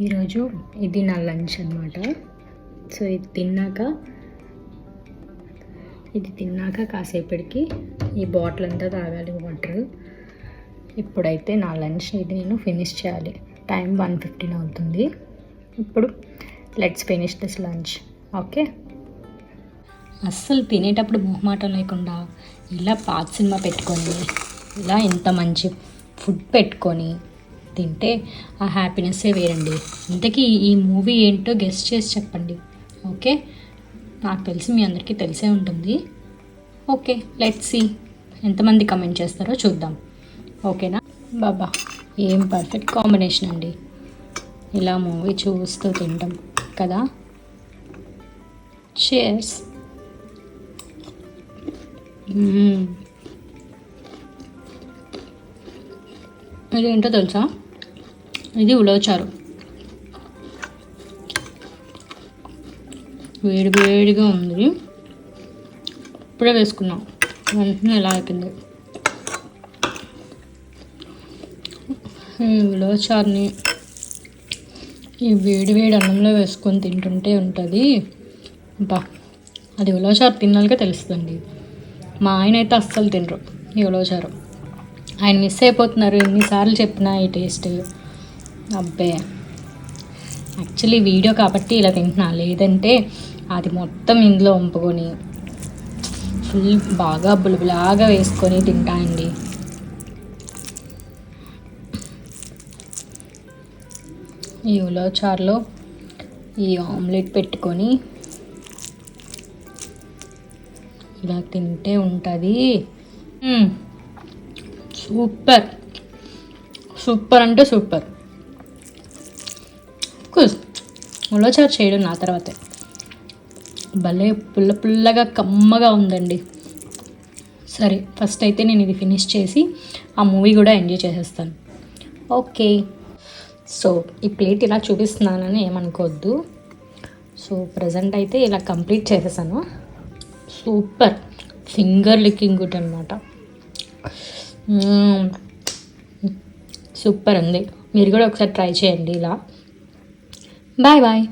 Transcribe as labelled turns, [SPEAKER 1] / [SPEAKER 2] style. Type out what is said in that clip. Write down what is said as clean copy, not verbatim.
[SPEAKER 1] ఈరోజు ఇది నా లంచ్ అనమాట. సో ఇది తిన్నాక కాసేపటికి ఈ బాటిల్ అంతా తాగాలి వాటర్. ఇప్పుడైతే నా లంచ్ ఇది నేను ఫినిష్ చేయాలి. టైం 1:15 అవుతుంది. ఇప్పుడు let's finish this lunch. Okay, అస్సలు తినేటప్పుడు మొహమాటం లేకుండా ఇలా పాత సినిమా పెట్టుకొని ఇలా ఇంత మంచి ఫుడ్ పెట్టుకొని తింటే ఆ హ్యాపీనెస్సే వేరండి. ఇంతకీ ఈ మూవీ ఏంటో గెస్ చేసి చెప్పండి. ఓకే, నాకు తెలిసి మీ అందరికీ తెలిసే ఉంటుంది. ఓకే, లెట్స్ సీ ఎంతమంది కమెంట్ చేస్తారో చూద్దాం. ఓకేనా బాబా, ఏం పర్ఫెక్ట్ కాంబినేషన్ అండి ఇలా మూవీ చూస్తూ తింటాం కదా. cheers. ఇది ఏంటో తెలుసా, ఇది ఉలవచారు. వేడి వేడిగా ఉంది, ఇప్పుడే వేసుకున్నాం, వెంటనే ఎలా అయిపోయింది. ఈ ఉలవచారుని ఈ వేడి వేడి అన్నంలో వేసుకొని తింటుంటే ఉంటుంది బా. అది ఉలవచారు తిన్నాళ్ళకే తెలుస్తుందండి. మా ఆయన అయితే అస్సలు తినరు ఈ ఉలవచారు. ఆయన మిస్ అయిపోతున్నారు ఎన్నిసార్లు చెప్పినా ఈ టేస్ట్. అబ్బే, యాక్చువల్లీ వీడియో కాబట్టి ఇలా తింటున్నా, లేదంటే అది మొత్తం ఇందులో వంపుకొని ఫుల్ బాగా బులుబులాగా వేసుకొని తింటానండి. ఈ ఉలవచారులో ఈ ఆమ్లెట్ పెట్టుకొని ఇలా తింటే ఉంటుంది. సూపర్ సూపర్ అంటే సూపర్. ఉలవచారు చేయడం నా తర్వాతే. భలే పుల్ల పుల్లగా కమ్మగా ఉందండి. సరే, ఫస్ట్ అయితే నేను ఇది ఫినిష్ చేసి ఆ మూవీ కూడా ఎంజాయ్ చేసేస్తాను. ఓకే, సో ఈ ప్లేట్ ఇలా చూపిస్తున్నానని ఏమనుకోవద్దు. సో ప్రజెంట్ అయితే ఇలా కంప్లీట్ చేసేసాను. సూపర్ ఫింగర్ లిక్కింగ్ గుడ్ అనమాట. సూపర్ ఉంది. మీరు కూడా ఒకసారి ట్రై చేయండి ఇలా. Bye bye.